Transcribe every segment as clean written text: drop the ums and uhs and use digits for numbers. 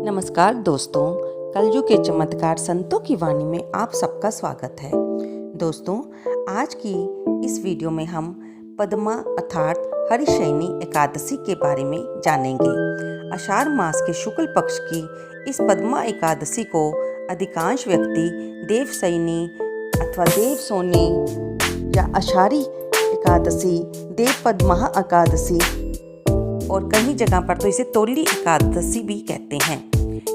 नमस्कार दोस्तों, कलयुग के चमत्कार संतों की वाणी में आप सबका स्वागत है। दोस्तों, आज की इस वीडियो में हम पद्मा अर्थात हरिशयनी एकादशी के बारे में जानेंगे। आषाढ़ मास के शुक्ल पक्ष की इस पद्मा एकादशी को अधिकांश व्यक्ति देवशयनी अथवा देवसोनी या आषाढ़ी एकादशी, देव पद्मा एकादशी और कई जगह पर तो इसे तोली एकादशी भी कहते हैं।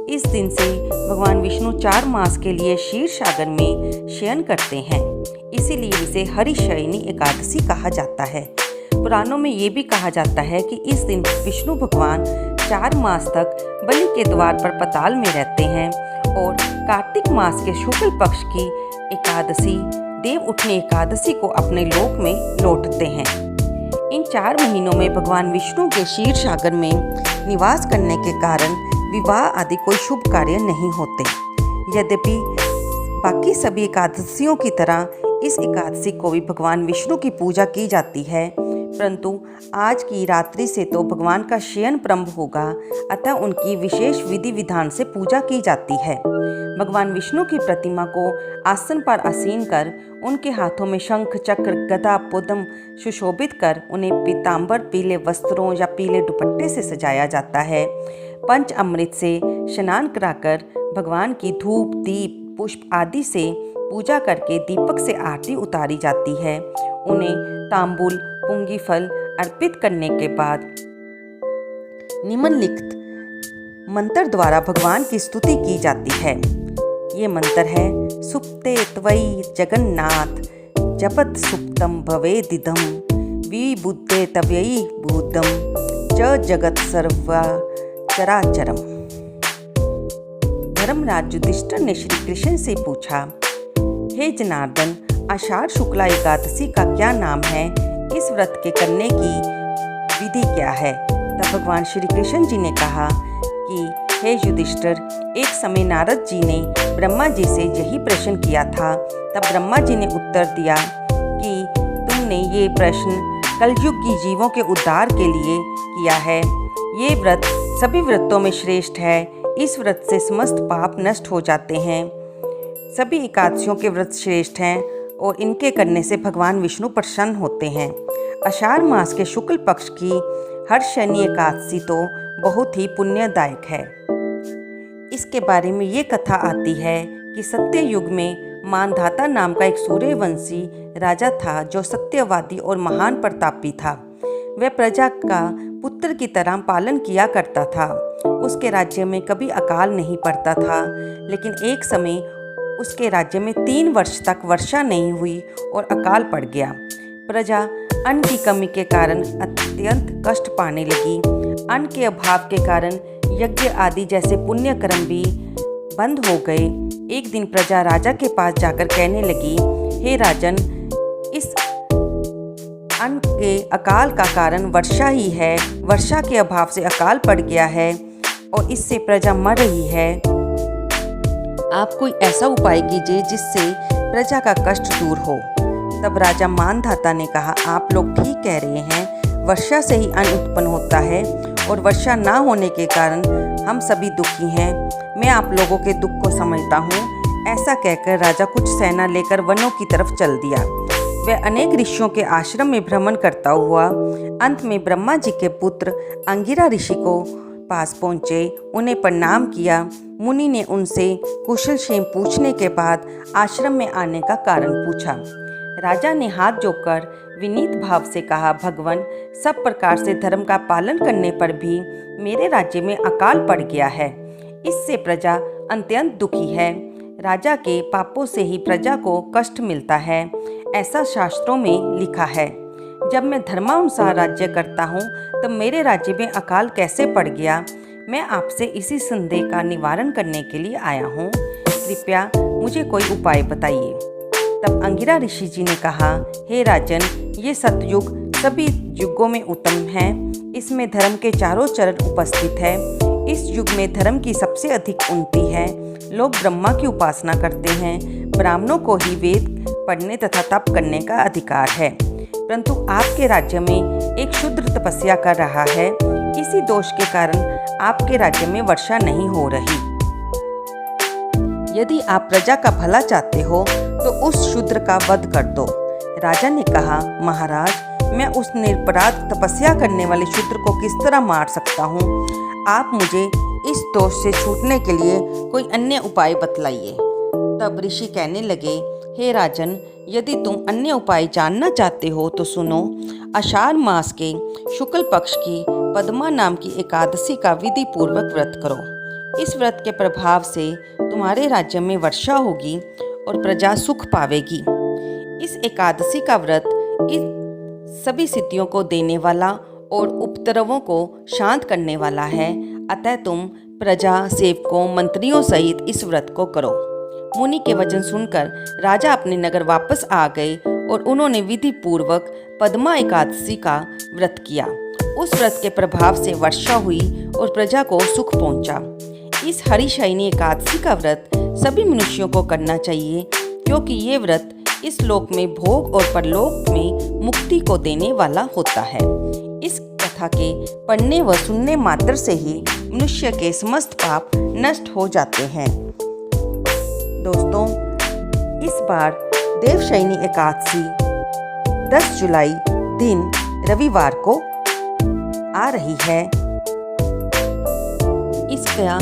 इस दिन से भगवान विष्णु 4 मास के लिए क्षीर सागर में शयन करते हैं, इसीलिए इसे हरिशयनी एकादशी कहा जाता है। पुराणों में ये भी कहा जाता है कि इस दिन विष्णु भगवान 4 मास तक बलि के द्वार पर पाताल में रहते हैं और कार्तिक मास के शुक्ल पक्ष की एकादशी देव उठनी एकादशी को अपने लोक में लौटते हैं। इन 4 महीनों में भगवान विष्णु के क्षीर सागर में निवास करने के कारण विवाह आदि कोई शुभ कार्य नहीं होते। यद्यपि बाकी सभी एकादशियों की तरह इस एकादशी को भी भगवान विष्णु की पूजा की जाती है, परंतु आज की रात्रि से तो भगवान का शयन प्रारंभ होगा, अतः उनकी विशेष विधि विधान से पूजा की जाती है। भगवान विष्णु की प्रतिमा को आसन पर आसीन कर उनके हाथों में शंख, चक्र, गदा, पद्म सुशोभित कर उन्हें पीतांबर, पीले वस्त्रों या पीले दुपट्टे से सजाया जाता है। पंच अमृत से स्नान कराकर भगवान की धूप, दीप, पुष्प आदि से पूजा करके दीपक से आरती उतारी जाती है। उन्हें तांबूल, पुंगी फल अर्पित करने के बाद निम्नलिखित मंत्र द्वारा भगवान की स्तुति की जाती है। ये मंत्र है: सुप्ते त्वयि जगन्नाथ, जपत सुप्तम भवेदिदं, विबुद्धे तव्ययि बुद्धं च जगत सर्व चराचरम। धर्मराज युधिष्ठिर ने श्री कृष्ण से पूछा, हे जनार्दन, आषाढ़ शुक्ला एकादशी का क्या नाम है? इस व्रत के करने की विधि क्या है? तब भगवान श्री कृष्ण जी ने कहा कि हे युधिष्ठिर, एक समय नारद जी ने ब्रह्मा जी से यही प्रश्न किया था। तब ब्रह्मा जी ने उत्तर दिया कि तुमने ये प्रश्न कलयुग की जीवों के उद्धार के लिए किया है। ये व्रत सभी व्रतों में श्रेष्ठ है। इस व्रत से समस्त पाप नष्ट हो जाते हैं। सभी एकादशियों के व्रत श्रेष्ठ हैं और इनके करने से भगवान विष्णु प्रसन्न होते हैं। आषाढ़ मास के शुक्ल पक्ष की हरिशयनी एकादशी तो बहुत ही पुण्यदायक है। इसके बारे में ये कथा आती है कि सत्य युग में मानधाता नाम का एक सूर्यवंशी राजा था, जो सत्यवादी और महान प्रतापी था। वह प्रजा का पुत्र की तरह पालन किया करता था। उसके राज्य में कभी अकाल नहीं पड़ता था, लेकिन एक समय उसके राज्य में 3 वर्ष तक वर्षा नहीं हुई और अकाल पड़ गया। प्रजा अन्न की कमी के कारण अत्यंत कष्ट पाने लगी। अन्न के अभाव के कारण यज्ञ आदि जैसे पुण्य कर्म भी बंद हो गए। एक दिन प्रजा राजा के पास जाकर कहने लगी, हे राजन, इस अन्न के अकाल का कारण वर्षा ही है। वर्षा के अभाव से अकाल पड़ गया है और इससे प्रजा मर रही है। आप कोई ऐसा उपाय कीजिए जिससे प्रजा का कष्ट दूर हो। तब राजा मानधाता ने कहा, आप लोग ठीक कह रहे हैं, वर्षा से ही अन्न उत्पन्न होता है और वर्षा ना होने के कारण हम सभी दुखी हैं। मैं आप लोगों के दुख को समझता हूँ। ऐसा कहकर राजा कुछ सेना लेकर वनों की तरफ चल दिया। वह अनेक ऋषियों के आश्रम में भ्रमण करता हुआ अंत में ब्रह्मा जी के पुत्र अंगिरा ऋषि को पास पहुँचे। उन्हें प्रणाम किया। मुनि ने उनसे कुशल क्षेम पूछने के बाद आश्रम में आने का कारण पूछा। राजा ने हाथ जोड़कर विनीत भाव से कहा, भगवान, सब प्रकार से धर्म का पालन करने पर भी मेरे राज्य में अकाल पड़ गया है। इससे प्रजा अत्यंत दुखी है। राजा के पापों से ही प्रजा को कष्ट मिलता है, ऐसा शास्त्रों में लिखा है। जब मैं धर्मानुसार राज्य करता हूँ तब मेरे राज्य में अकाल कैसे पड़ गया? मैं आपसे इसी संदेह का निवारण करने के लिए आया हूँ। कृपया मुझे कोई उपाय बताइए। तब अंगिरा ऋषि जी ने कहा, हे राजन, ये सतयुग सभी युगों में उत्तम है। इसमें धर्म के चारों चरण उपस्थित है। इस युग में धर्म की सबसे अधिक उन्नति है। लोग ब्रह्मा की उपासना करते हैं। ब्राह्मणों को ही वेद पढ़ने तथा तप करने का अधिकार है, परंतु आपके राज्य में एक शूद्र तपस्या कर रहा है। इसी दोष के कारण आपके राज्य में वर्षा नहीं हो रही। यदि आप प्रजा का भला चाहते हो तो उस शूद्र का वध कर दो। राजा ने कहा, महाराज, मैं उस निरपराध तपस्या करने वाले शूद्र को किस तरह मार सकता हूँ? आप मुझे इस दोष से छूटने के लिए कोई अन्य उपाय बतलाइए। तब ऋषि कहने लगे, हे राजन, यदि तुम अन्य उपाय जानना चाहते हो तो सुनो। आषाढ़ मास के शुक्ल पक्ष की पद्मा नाम की एकादशी का विधि पूर्वक व्रत करो। इस व्रत के प्रभाव से तुम्हारे राज्य में वर्षा होगी और प्रजा सुख पावेगी। इस एकादशी का व्रत इस सभी सिद्धियों को देने वाला और उपद्रवों को शांत करने वाला है। अतः तुम प्रजा, सेवकों, मंत्रियों सहित इस व्रत को करो। मुनि के वचन सुनकर राजा अपने नगर वापस आ गए और उन्होंने विधि पूर्वक पद्मा एकादशी का व्रत किया। उस व्रत के प्रभाव से वर्षा हुई और प्रजा को सुख पहुंचा। इस हरिशयनी एकादशी का व्रत सभी मनुष्यों को करना चाहिए, क्योंकि ये व्रत इस लोक में भोग और परलोक में मुक्ति को देने वाला होता है। इस कथा के पढ़ने व सुनने मात्र से ही मनुष्य के समस्त पाप नष्ट हो जाते हैं। दोस्तों, इस बार देवशयनी एकादशी 10 जुलाई दिन रविवार को आ रही है। इसका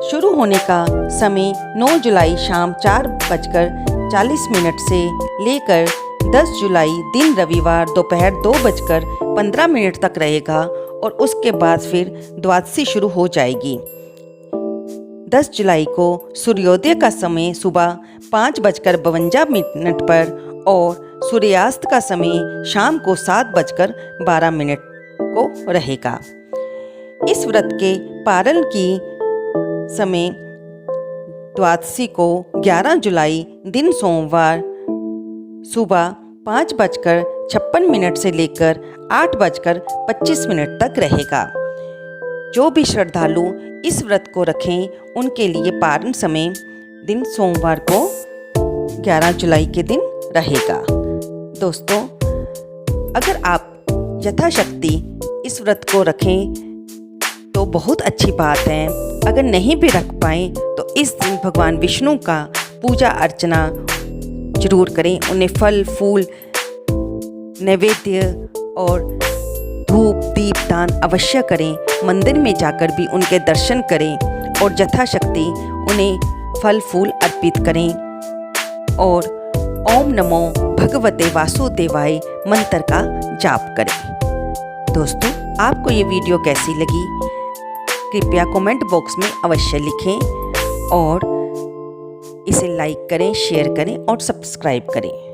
शुरू होने का समय 9 जुलाई शाम 4:40 से लेकर 10 जुलाई दिन रविवार दोपहर 2:15 तक रहेगा और उसके बाद फिर द्वादशी शुरू हो जाएगी। 10 जुलाई को सूर्योदय का समय सुबह 5:52 पर और सूर्यास्त का समय शाम को 7:12 को रहेगा। इस व्रत के पारण की समय द्वादशी को 11 जुलाई दिन सोमवार सुबह 5:56 से लेकर 8:25 तक रहेगा। जो भी श्रद्धालु इस व्रत को रखें उनके लिए पारण समय दिन सोमवार को 11 जुलाई के दिन रहेगा। दोस्तों, अगर आप यथाशक्ति इस व्रत को रखें तो बहुत अच्छी बात है। अगर नहीं भी रख पाएँ तो इस दिन भगवान विष्णु का पूजा अर्चना जरूर करें। उन्हें फल फूल नैवेद्य और धूप दीप दान अवश्य करें। मंदिर में जाकर भी उनके दर्शन करें और यथाशक्ति उन्हें फल फूल अर्पित करें और ओम नमो भगवते वासुदेवाय मंत्र का जाप करें। दोस्तों, आपको ये वीडियो कैसी लगी कृपया कमेंट बॉक्स में अवश्य लिखें और इसे लाइक करें, शेयर करें और सब्सक्राइब करें।